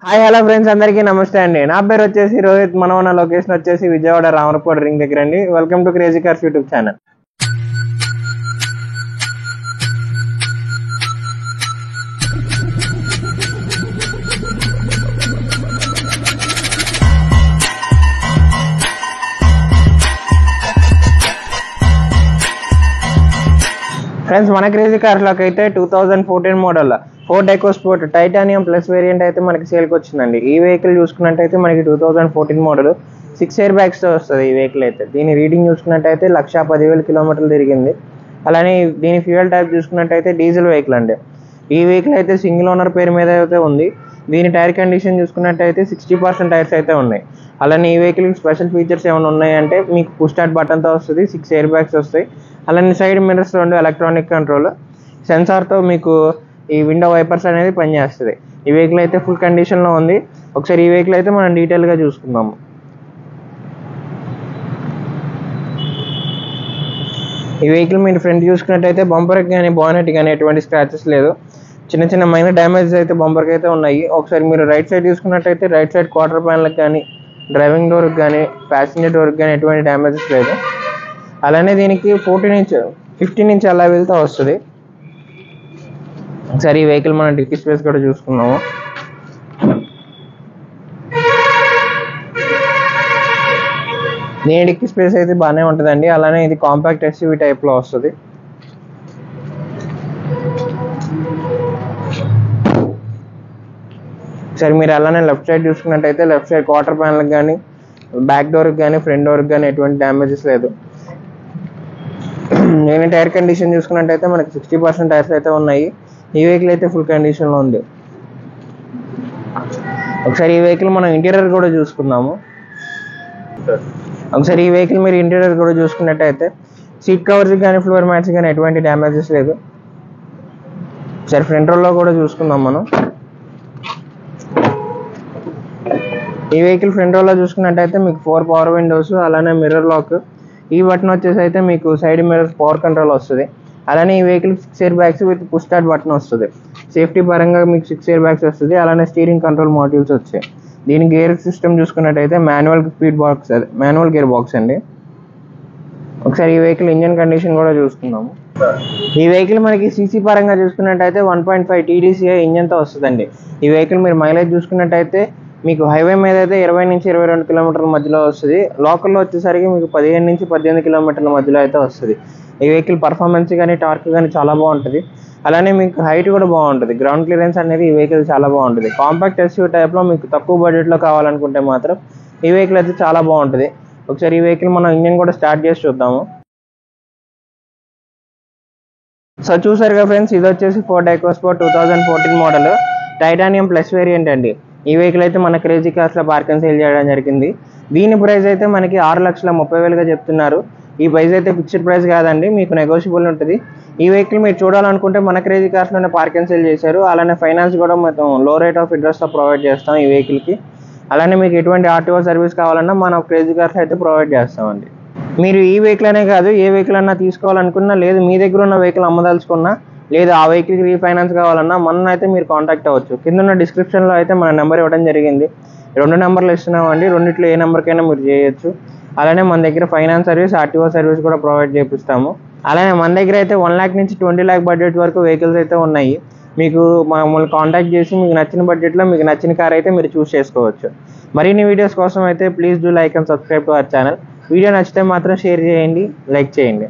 Hi hello friends, అందరికీ నమస్తే అండి. నా పేరు వచ్చేసి రోహిత్. మనం ఉన్న లొకేషన్ వచ్చేసి విజయవాడ రామరపూడి రింగ్ దగ్గర అండి. Welcome to crazy cars YouTube channel. Friends, మన క్రేజీ కార్స్లోకి అయితే 2014 model Ford EcoSport titanium plus variant అయితే మనకి సేల్కి వచ్చిందండి. ఈ వెహికల్ చూసుకున్నట్టయితే మనకి 2014 మోడల్ 6 ఎయిర్ బ్యాగ్స్తో వస్తుంది. ఈ వెహికల్ అయితే దీని రీడింగ్ చూసుకున్నట్టయితే 1,10,000 కిలోమీటర్లు తిరిగింది. అలానే దీని ఫ్యూయల్ టైప్ చూసుకున్నట్టయితే డీజిల్ వెహికల్ అండి. ఈ వెహికల్ అయితే సింగిల్ ఓనర్ పేరు మీద అయితే ఉంది. దీని టైర్ కండిషన్ చూసుకున్నట్టయితే 60% టైర్స్ అయితే ఉన్నాయి. అలానే ఈ వెహికల్కి స్పెషల్ ఫీచర్స్ ఏమైనా ఉన్నాయంటే మీకు పుష్ స్టార్ట్ బటన్తో వస్తుంది, 6 ఎయిర్ బ్యాగ్స్ వస్తాయి. అలానే సైడ్ మిర్రర్స్ 2 ఎలక్ట్రానిక్ కంట్రోల్ సెన్సార్తో మీకు ఈ విండో వైపర్స్ అనేది పనిచేస్తుంది. ఈ వెహికల్ అయితే ఫుల్ కండిషన్లో ఉంది. ఒకసారి ఈ వెహికల్ అయితే మనం డీటెయిల్గా చూసుకుందాము. ఈ వెహికల్ మీరు ఫ్రంట్ చూసుకున్నట్టయితే బంపర్కి కానీ బానెట్ కానీ ఎటువంటి స్క్రాచెస్ లేదు. చిన్న చిన్న మైనర్ డ్యామేజెస్ అయితే బంపర్కి అయితే ఉన్నాయి. ఒకసారి మీరు రైట్ సైడ్ చూసుకున్నట్టయితే రైట్ సైడ్ క్వార్టర్ ప్యానల్కి కానీ డ్రైవింగ్ డోర్కి కానీ ప్యాసింజర్ డోర్కి కానీ ఎటువంటి డ్యామేజెస్ లేదు. అలానే దీనికి 15 ఇంచ్ అలా వెళ్తే వస్తుంది. ఒకసారి ఈ వెహికల్ మనం డిక్కీ స్పేస్ కూడా చూసుకున్నాము. దీని డిక్కీ స్పేస్ అయితే బాగానే ఉంటుందండి. అలానే ఇది కాంపాక్ట్ ఎస్యూవీ టైప్లో వస్తుంది. సరే, మీరు అలానే లెఫ్ట్ సైడ్ చూసుకున్నట్టయితే లెఫ్ట్ సైడ్ క్వార్టర్ ప్యానల్కి కానీ బ్యాక్ డోర్కి కానీ ఫ్రంట్ డోర్కి కానీ ఎటువంటి డ్యామేజెస్ లేదు. నేను టైర్ కండిషన్ చూసుకున్నట్టయితే మనకి 60% టైర్స్ అయితే ఉన్నాయి. ఈ వెహికల్ అయితే ఫుల్ కండిషన్లో ఉంది. ఒకసారి ఈ వెహికల్ మనం ఇంటీరియర్ కూడా చూసుకుందాము. ఒకసారి ఈ వెహికల్ మీరు ఇంటీరియర్ కూడా చూసుకున్నట్టయితే సీట్ కవర్స్ కానీ ఫ్లోర్ మ్యాట్స్ కానీ ఎటువంటి డ్యామేజెస్ లేదు. సరే, ఫ్రంట్ రోలో కూడా చూసుకుందాం మనం. ఈ వెహికల్ ఫ్రంట్ రోలో చూసుకున్నట్టయితే మీకు 4 పవర్ విండోస్, అలానే మిర్రర్ లాక్. ఈ బటన్ వచ్చేసి అయితే మీకు సైడ్ మిర్రర్ పవర్ కంట్రోల్ వస్తుంది. అలానే ఈ vehicle 6 air bags with push start button వస్తుంది. సేఫ్టీ పరంగా మీకు 6 ఎయిర్ బ్యాగ్స్ వస్తుంది. అలానే స్టీరింగ్ కంట్రోల్ మాడ్యూల్స్ వచ్చాయి. దీని గేర్ సిస్టమ్ చూసుకున్నట్టయితే మాన్యువల్ గేర్ బాక్స్ అండి. ఒకసారి ఈ వెహికల్ ఇంజన్ కండిషన్ కూడా చూసుకుందాము. ఈ వెహికల్ మనకి సీసీ పరంగా చూసుకున్నట్టయితే 1.5 TDCI ఇంజన్తో వస్తుందండి. ఈ వెహికల్ మీరు మైలేజ్ చూసుకున్నట్టయితే మీకు హైవే మీద అయితే 20 నుంచి 22 కిలోమీటర్ల మధ్యలో వస్తుంది. లోకల్లో వచ్చేసరికి మీకు 15 నుంచి 18 కిలోమీటర్ల మధ్యలో అయితే వస్తుంది. ఈ వెహికల్ పర్ఫార్మెన్స్ కానీ టార్క్ కానీ చాలా బాగుంటుంది. అలానే మీకు హైట్ కూడా బాగుంటుంది. గ్రౌండ్ క్లియరెన్స్ అనేది ఈ వెహికల్ చాలా బాగుంటుంది. కాంపాక్ట్ ఎస్యూవీ టైప్లో మీకు తక్కువ బడ్జెట్లో కావాలనుకుంటే మాత్రం ఈ వెహికల్ అయితే చాలా బాగుంటుంది. ఒకసారి ఈ వెహికల్ మనం ఇంజన్ కూడా స్టార్ట్ చేసి చూద్దాము. సో చూసారు కదా ఫ్రెండ్స్, ఇది వచ్చేసి Ford EcoSport 2014 model titanium plus variant అండి. ఈ వెహికల్ అయితే మన క్రేజీ కార్స్లో పార్క్ అండ్ సేల్ చేయడం జరిగింది. దీని ప్రైస్ అయితే మనకి 6,30,000 చెప్తున్నారు. ఈ ప్రైస్ అయితే ఫిక్స్డ్ ప్రైస్ కాదండి, మీకు నెగోషియబుల్ ఉంటుంది. ఈ వెహికల్ మీరు చూడాలనుకుంటే మన క్రేజీ కార్స్లోనే పార్క్ అండ్ సేల్ చేశారు. అలానే ఫైనాన్స్ కూడా మొత్తం లో రేట్ ఆఫ్ ఇంట్రెస్ట్తో ప్రొవైడ్ చేస్తాం ఈ వెహికల్కి. అలానే మీకు ఎటువంటి ఆర్టీఓ సర్వీస్ కావాలన్నా మన క్రేజీ కార్స్ అయితే ప్రొవైడ్ చేస్తామండి. మీరు ఈ వెహికల్ అనే కాదు, ఏ వెహికల్ అన్నా తీసుకోవాలనుకున్నా, లేదు మీ దగ్గర ఉన్న వెహికల్ అమ్మదలుచుకున్నా, లేదు ఆ వెహికల్కి రీఫైనాన్స్ కావాలన్నా మన అయితే మీరు కాంటాక్ట్ అవ్వచ్చు. కింద ఉన్న డిస్క్రిప్షన్లో అయితే మన నెంబర్ ఇవ్వడం జరిగింది. 2 నెంబర్లు ఇస్తున్నామండి. రెండిట్లో ఏ నెంబర్కైనా మీరు చేయొచ్చు. అలానే మన దగ్గర ఫైనాన్స్ సర్వీస్, ఆర్టీఓ సర్వీస్ కూడా ప్రొవైడ్ చేపిస్తాము. అలానే మన దగ్గర అయితే 1 lakh నుంచి 20 lakh బడ్జెట్ వరకు వెహికల్స్ అయితే ఉన్నాయి. మీకు మమ్మల్ని కాంటాక్ట్ చేసి మీకు నచ్చిన బడ్జెట్లో మీకు నచ్చిన కార్ అయితే మీరు చూస్ చేసుకోవచ్చు. మరిన్ని వీడియోస్ కోసం అయితే please do like and subscribe to our channel. Video నచ్చితే మాత్రం షేర్ చేయండి, లైక్ చేయండి.